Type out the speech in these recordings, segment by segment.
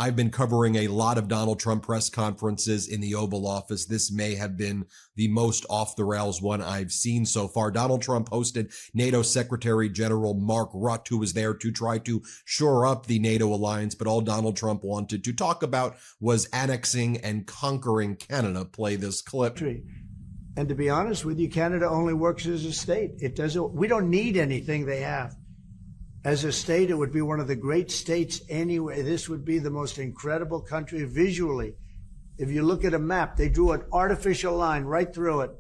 I've been covering a lot of Donald Trump press conferences in the Oval Office. This may have been the most off the rails one I've seen so far. Donald Trump hosted NATO Secretary General Mark Rutte, who was there to try to shore up the NATO alliance, but all Donald Trump wanted to talk about was annexing and conquering Canada. Play this clip. And to be honest with you, Canada only works as a state. We don't need anything they have. As a state, it would be one of the great states anyway. This would be the most incredible country visually. If you look at a map, they drew an artificial line right through it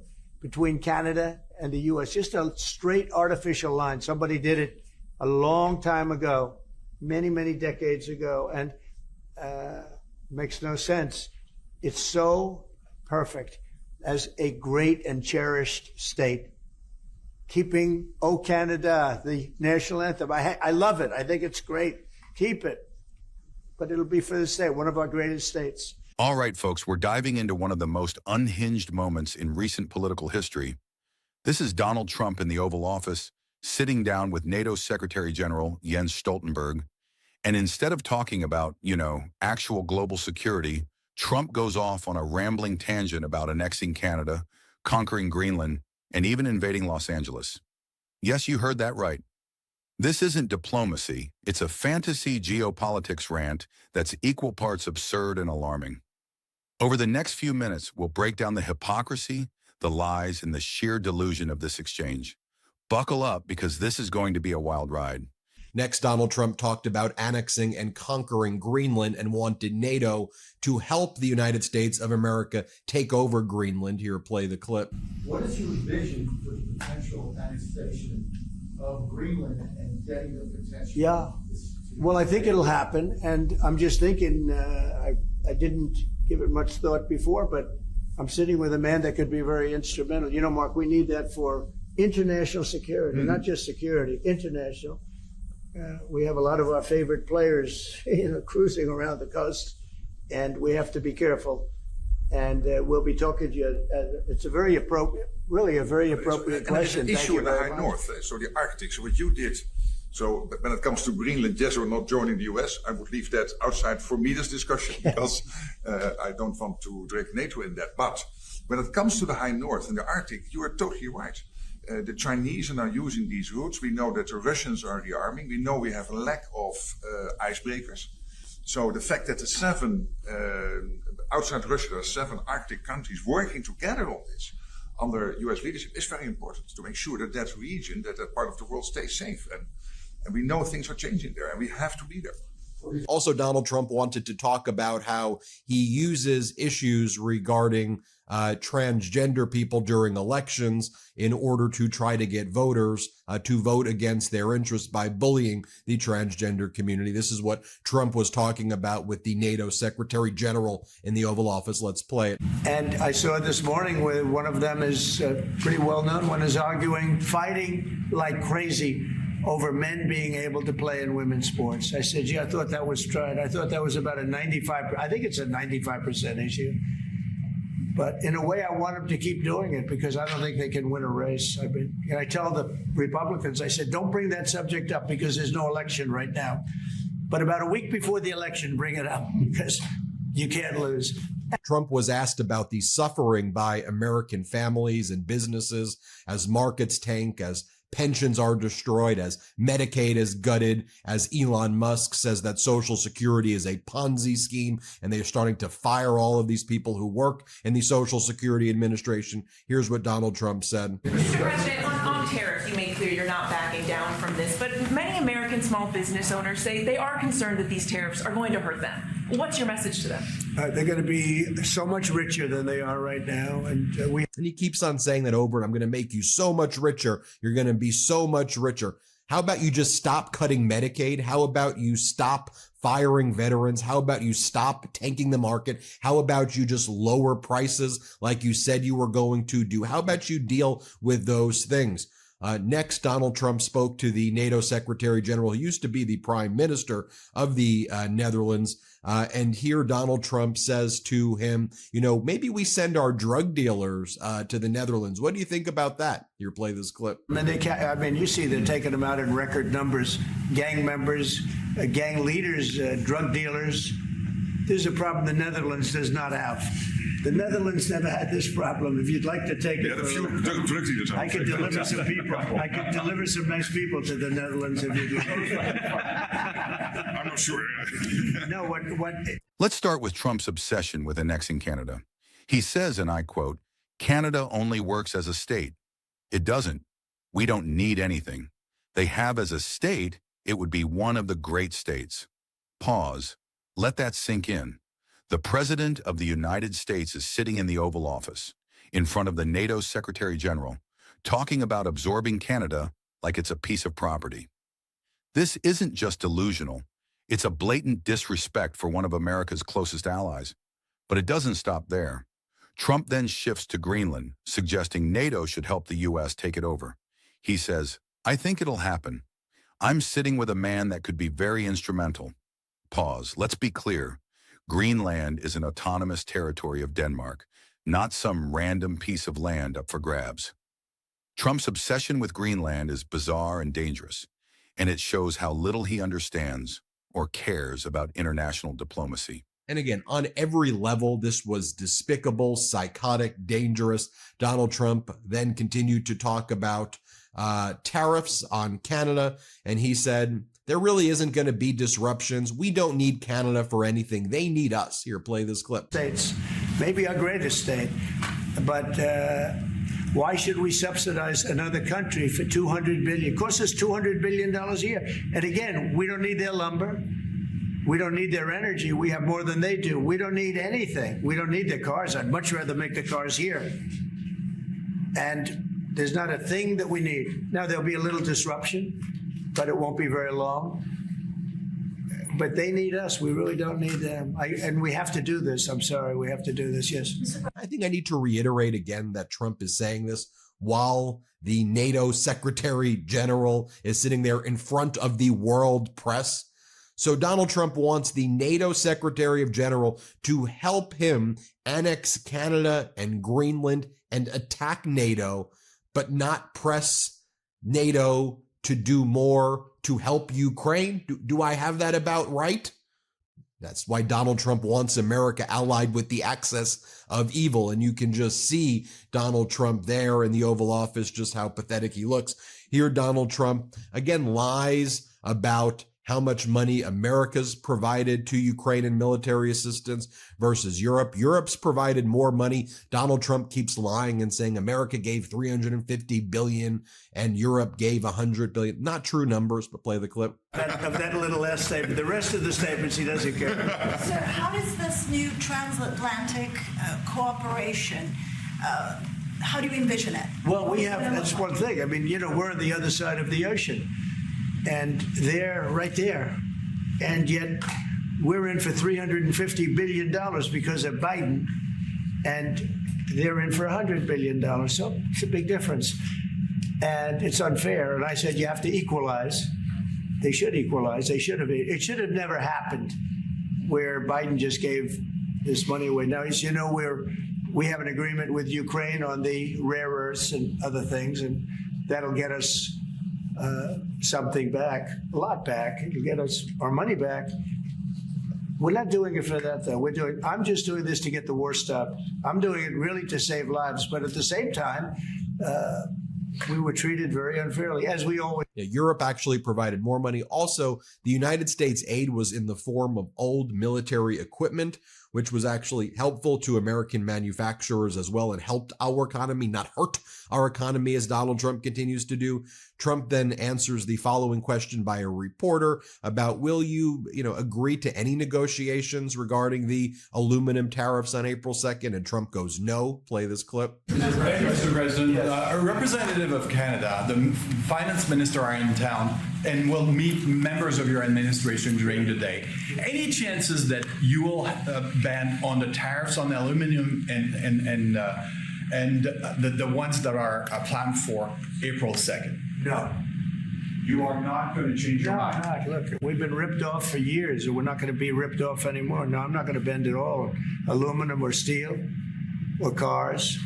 between Canada and the U.S., just a straight artificial line. Somebody did it a long time ago, many, many decades ago, and makes no sense. It's so perfect as a great and cherished state. Keeping "O Canada," the national anthem. I love it. I think it's great. Keep it. But it'll be for the state, one of our greatest states. All right, folks, we're diving into one of the most unhinged moments in recent political history. This is Donald Trump in the Oval Office, sitting down with NATO Secretary General Jens Stoltenberg. And instead of talking about, actual global security, Trump goes off on a rambling tangent about annexing Canada, conquering Greenland, and even invading Los Angeles. Yes, you heard that right. This isn't diplomacy. It's a fantasy geopolitics rant that's equal parts absurd and alarming. Over the next few minutes, we'll break down the hypocrisy, the lies, and the sheer delusion of this exchange. Buckle up, because this is going to be a wild ride. Next, Donald Trump talked about annexing and conquering Greenland and wanted NATO to help the United States of America take over Greenland. Here, play the clip. What is your vision for the potential annexation of Greenland and getting the potential? Yeah, well, I think it'll happen. And I'm just thinking, I didn't give it much thought before, but I'm sitting with a man that could be very instrumental. Mark, we need that for international security, not just security, international. We have a lot of our favorite players, cruising around the coast, and we have to be careful. And we'll be talking to you. It's a very appropriate, really a very appropriate question. An issue in the High North, so the Arctic. So what you did. So when it comes to Greenland, yes or not joining the US, I would leave that outside for me, this discussion, because I don't want to drag NATO in that. But when it comes to the High North and the Arctic, you are totally right. The Chinese are now using these routes. We know that the Russians are rearming. We know we have a lack of icebreakers. So the fact that the outside Russia, there are 7 Arctic countries working together on this under US leadership is very important to make sure that that region, that part of the world stays safe. And we know things are changing there, and we have to be there. Also, Donald Trump wanted to talk about how he uses issues regarding transgender people during elections in order to try to get voters to vote against their interests by bullying the transgender community. This is what Trump was talking about with the NATO Secretary General in the Oval Office. Let's play it. And I saw this morning where one of them is pretty well known, one is fighting like crazy over men being able to play in women's sports. I said, I thought that was tried. I thought that was about a 95%, I think it's a 95% issue. But in a way, I want them to keep doing it because I don't think they can win a race. I tell the Republicans, I said, don't bring that subject up because there's no election right now. But about a week before the election, bring it up because you can't lose. Trump was asked about the suffering by American families and businesses as markets tank, as pensions are destroyed, as Medicaid is gutted, as Elon Musk says that Social Security is a Ponzi scheme, and they are starting to fire all of these people who work in the Social Security Administration. Here's what Donald Trump said. Mr. President, on tariffs, you made clear you're not backing down from this, but many American small business owners say they are concerned that these tariffs are going to hurt them. What's your message to them? They're going to be so much richer than they are right now. And he keeps on saying that over, and I'm going to make you so much richer. You're going to be so much richer. How about you just stop cutting Medicaid? How about you stop firing veterans? How about you stop tanking the market? How about you just lower prices like you said you were going to do? How about you deal with those things? Next, Donald Trump spoke to the NATO Secretary General, who used to be the Prime Minister of the Netherlands. And here Donald Trump says to him, maybe we send our drug dealers to the Netherlands. What do you think about that? Here, play this clip. You see they're taking them out in record numbers, gang members, gang leaders, drug dealers. There's a problem the Netherlands does not have. The Netherlands never had this problem. If you'd like to take it, I could deliver some people. I could deliver some nice people to the Netherlands if you'd like. I'm not sure. No, what? Let's start with Trump's obsession with annexing Canada. He says, and I quote, "Canada only works as a state. It doesn't. We don't need anything. They have as a state, it would be one of the great states." Pause. Let that sink in. The President of the United States is sitting in the Oval Office, in front of the NATO Secretary General, talking about absorbing Canada like it's a piece of property. This isn't just delusional. It's a blatant disrespect for one of America's closest allies. But it doesn't stop there. Trump then shifts to Greenland, suggesting NATO should help the U.S. take it over. He says, "I think it'll happen. I'm sitting with a man that could be very instrumental." Pause. Let's be clear. Greenland is an autonomous territory of Denmark, not some random piece of land up for grabs. Trump's obsession with Greenland is bizarre and dangerous, and it shows how little he understands or cares about international diplomacy. And again, on every level, this was despicable, psychotic, dangerous. Donald Trump then continued to talk about tariffs on Canada, and he said, there really isn't going to be disruptions. We don't need Canada for anything. They need us. Here, play this clip. States, maybe our greatest state, but why should we subsidize another country for $200 billion? It costs us $200 billion a year. And again, we don't need their lumber. We don't need their energy. We have more than they do. We don't need anything. We don't need their cars. I'd much rather make the cars here. And there's not a thing that we need. Now, there'll be a little disruption, but it won't be very long. But they need us. We really don't need them. And we have to do this. I'm sorry. We have to do this. Yes. I think I need to reiterate again that Trump is saying this while the NATO Secretary General is sitting there in front of the world press. So Donald Trump wants the NATO Secretary of General to help him annex Canada and Greenland and attack NATO, but not press NATO to do more to help Ukraine. Do I have that about right? That's why Donald Trump wants America allied with the axis of evil. And you can just see Donald Trump there in the Oval Office, just how pathetic he looks. Here, Donald Trump, again, lies about how much money America's provided to Ukraine in military assistance versus Europe. Europe's provided more money. Donald Trump keeps lying and saying America gave $350 billion and Europe gave $100 billion. Not true numbers, but play the clip. Of that little last statement. The rest of the statements he doesn't care. So how does this new transatlantic cooperation, how do you envision it? Well, that's one thing. I mean, we're on the other side of the ocean. And they're right there. And yet we're in for $350 billion because of Biden, and they're in for $100 billion. So it's a big difference. And it's unfair. And I said, you have to equalize. They should equalize. They should have. It should have never happened where Biden just gave this money away. Now, as you know, we have an agreement with Ukraine on the rare earths and other things, and that'll get us something back, a lot back. It'll get us our money back. We're not doing it for that, though. I'm just doing this to get the war stopped. I'm doing it really to save lives. But at the same time, we were treated very unfairly, as we always. Yeah, Europe actually provided more money. Also, the United States aid was in the form of old military equipment, which was actually helpful to American manufacturers as well. It helped our economy, not hurt our economy, as Donald Trump continues to do. Trump then answers the following question by a reporter about, will you, agree to any negotiations regarding the aluminum tariffs on April 2nd? And Trump goes, no. Play this clip. Mr. President, a representative of Canada, the finance minister, are in town and will meet members of your administration during the day. Any chances that you will ban on the tariffs on aluminum and the ones that are planned for April 2nd? No. You are not going to change your mind? No, look, we've been ripped off for years, and we're not going to be ripped off anymore. No, I'm not going to bend at all. Aluminum or steel or cars.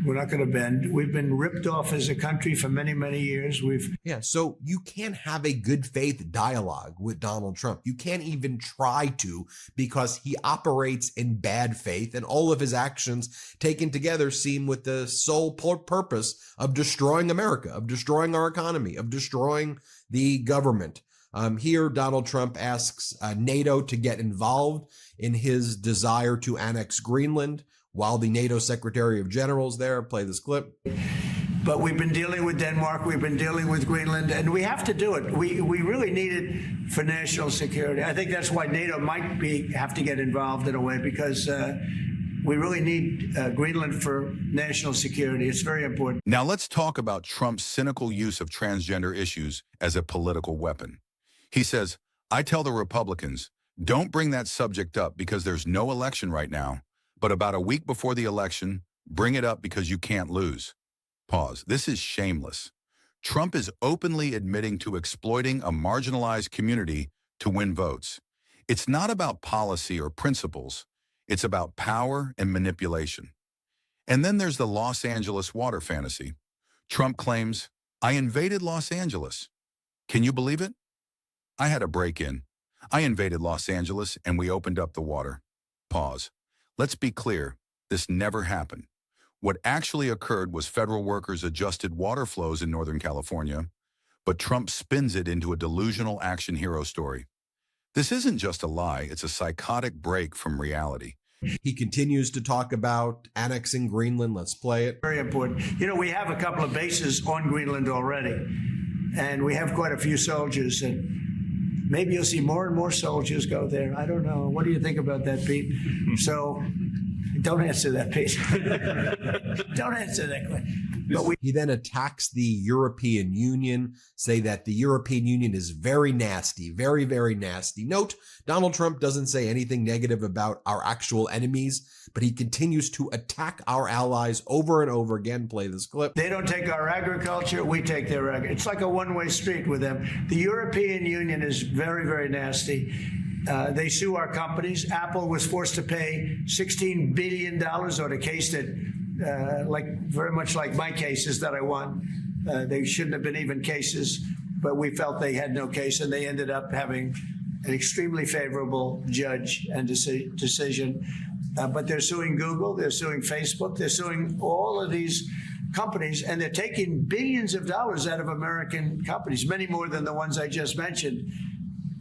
We're not going to bend. We've been ripped off as a country for many, many years. Yeah, so you can't have a good faith dialogue with Donald Trump. You can't even try to, because he operates in bad faith, and all of his actions taken together seem with the sole purpose of destroying America, of destroying our economy, of destroying the government. Here, Donald Trump asks NATO to get involved in his desire to annex Greenland, while the NATO Secretary of General is there. Play this clip. But we've been dealing with Denmark, we've been dealing with Greenland, and we have to do it. We really need it for national security. I think that's why NATO might have to get involved in a way, because we really need Greenland for national security. It's very important. Now let's talk about Trump's cynical use of transgender issues as a political weapon. He says, I tell the Republicans, don't bring that subject up because there's no election right now. But about a week before the election, bring it up because you can't lose. Pause. This is shameless. Trump is openly admitting to exploiting a marginalized community to win votes. It's not about policy or principles. It's about power and manipulation. And then there's the Los Angeles water fantasy. Trump claims, I invaded Los Angeles. Can you believe it? I had a break-in. I invaded Los Angeles and we opened up the water. Pause. Let's be clear, this never happened. What actually occurred was federal workers adjusted water flows in Northern California, but Trump spins it into a delusional action hero story. This isn't just a lie, it's a psychotic break from reality. He continues to talk about annexing Greenland. Let's play it. Very important. You know, we have a couple of bases on Greenland already, and we have quite a few soldiers, and maybe you'll see more and more soldiers go there. I don't know. What do you think about that, Pete? So don't answer that, Pete. Don't answer that question. But he then attacks the European Union, say that the European Union is very nasty, very, very nasty. Note, Donald Trump doesn't say anything negative about our actual enemies, but he continues to attack our allies over and over again. Play this clip. They don't take our agriculture, we take their agriculture. It's like a one-way street with them. The European Union is very, very nasty. They sue our companies. Apple was forced to pay $16 billion on a case that, very much like my cases that I won. They shouldn't have been even cases, but we felt they had no case, and they ended up having an extremely favorable judge and decision. But they're suing Google, they're suing Facebook, they're suing all of these companies, and they're taking billions of dollars out of American companies, many more than the ones I just mentioned.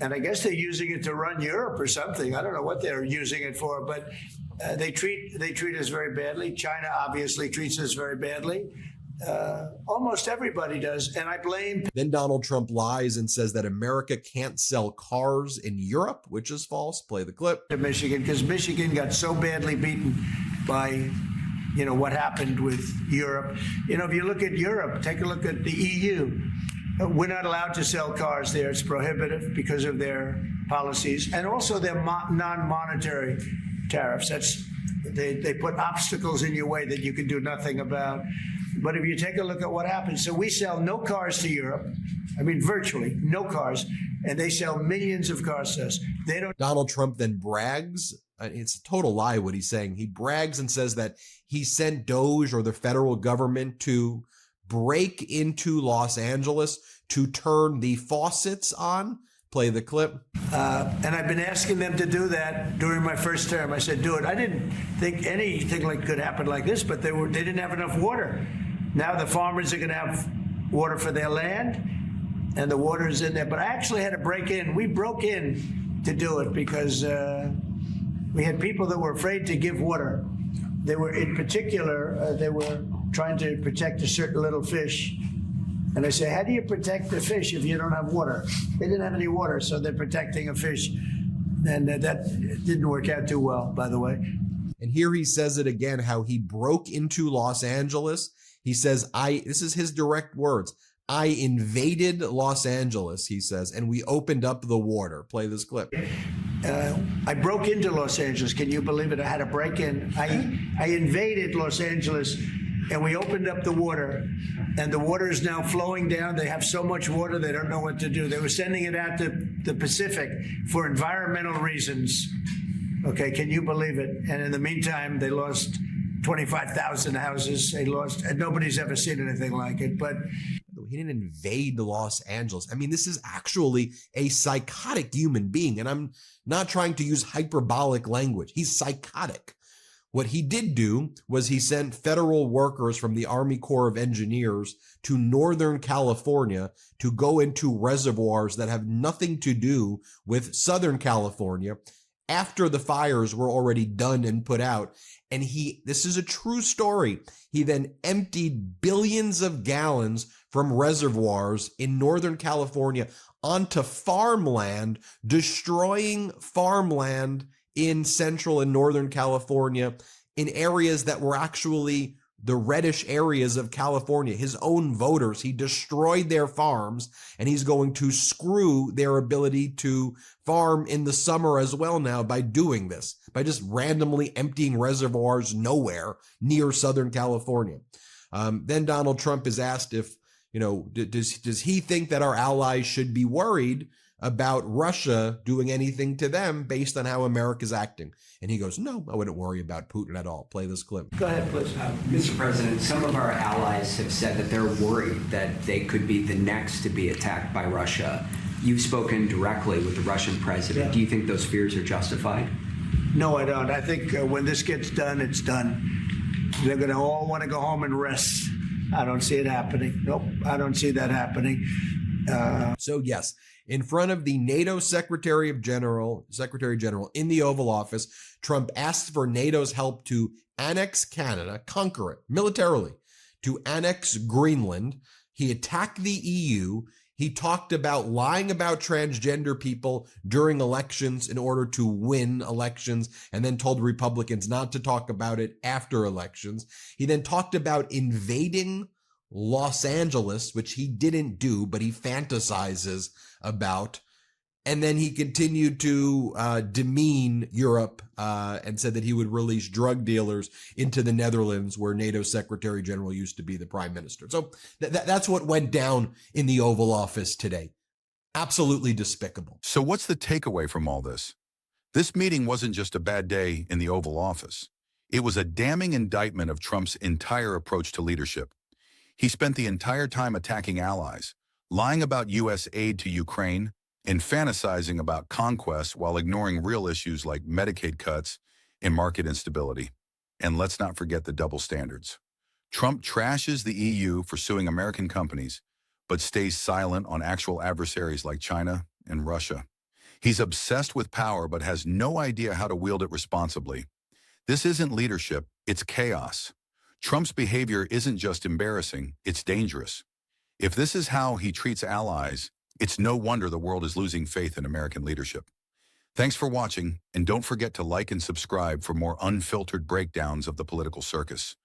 And I guess they're using it to run Europe or something. I don't know what they're using it for, but they treat us very badly. China obviously treats us very badly. Almost everybody does, and I blame. Then Donald Trump lies and says that America can't sell cars in Europe, which is false. Play the clip. To Michigan, because Michigan got so badly beaten by, what happened with Europe. If you look at Europe, take a look at the EU. We're not allowed to sell cars there. It's prohibitive because of their policies, and also their non-monetary tariffs. They put obstacles in your way that you can do nothing about. But if you take a look at what happens, so we sell no cars to Europe. I mean, virtually no cars, and they sell millions of cars to us. They don't. Donald Trump then brags. It's a total lie what he's saying. He brags and says that he sent DOJ or the federal government to break into Los Angeles to turn the faucets on. Play the clip. And I've been asking them to do that during my first term. I said, do it. I didn't think anything could happen like this, but they didn't have enough water. Now the farmers are going to have water for their land, and the water is in there. But I actually had to break in. We broke in to do it because we had people that were afraid to give water. They were, in particular, they were trying to protect a certain little fish. And I say, how do you protect the fish if you don't have water? They didn't have any water, so they're protecting a fish. And that didn't work out too well, by the way. And here he says it again, how he broke into Los Angeles. He says, this is his direct words, I invaded Los Angeles, he says, and we opened up the water. Play this clip. I broke into Los Angeles. Can you believe it? I had to break in. I invaded Los Angeles, and we opened up the water, and the water is now flowing down. They have so much water, they don't know what to do. They were sending it out to the Pacific for environmental reasons. Okay, can you believe it? And in the meantime, they lost 25,000 houses they lost, and nobody's ever seen anything like it. But he didn't invade Los Angeles. I mean, this is actually a psychotic human being, and I'm not trying to use hyperbolic language. He's psychotic. What he did do was he sent federal workers from the Army Corps of Engineers to Northern California to go into reservoirs that have nothing to do with Southern California after the fires were already done and put out. And this is a true story. He then emptied billions of gallons from reservoirs in Northern California onto farmland, destroying farmland in Central and Northern California, in areas that were actually the reddish areas of California. His own voters, he destroyed their farms, and he's going to screw their ability to farm in the summer as well now by doing this, by just randomly emptying reservoirs nowhere near Southern California. Then Donald Trump is asked if, does he think that our allies should be worried about Russia doing anything to them based on how America's acting? And he goes, no, I wouldn't worry about Putin at all. Play this clip. go ahead, please. Mr. President, some of our allies have said that they're worried that they could be the next to be attacked by Russia. You've spoken directly with the Russian president. Yeah. Do you think those fears are justified? No, I don't. I think when this gets done, it's done. They're going to all want to go home and rest. I don't see it happening. Nope, I don't see that happening. So yes, in front of the NATO Secretary General in the Oval Office, Trump asked for NATO's help to annex Canada, conquer it militarily, to annex Greenland. He attacked the EU. He talked about lying about transgender people during elections in order to win elections, and then told Republicans not to talk about it after elections. He then talked about invading Los Angeles, which he didn't do, but he fantasizes about. And then he continued to demean Europe and said that he would release drug dealers into the Netherlands, where NATO Secretary General used to be the prime minister. So that's what went down in the Oval Office today. Absolutely despicable. So what's the takeaway from all this? This meeting wasn't just a bad day in the Oval Office. It was a damning indictment of Trump's entire approach to leadership. He spent the entire time attacking allies, lying about U.S. aid to Ukraine, and fantasizing about conquest while ignoring real issues like Medicaid cuts and market instability. And let's not forget the double standards. Trump trashes the EU for suing American companies, but stays silent on actual adversaries like China and Russia. He's obsessed with power, but has no idea how to wield it responsibly. This isn't leadership, it's chaos. Trump's behavior isn't just embarrassing, it's dangerous. If this is how he treats allies, it's no wonder the world is losing faith in American leadership. Thanks for watching, and don't forget to like and subscribe for more unfiltered breakdowns of the political circus.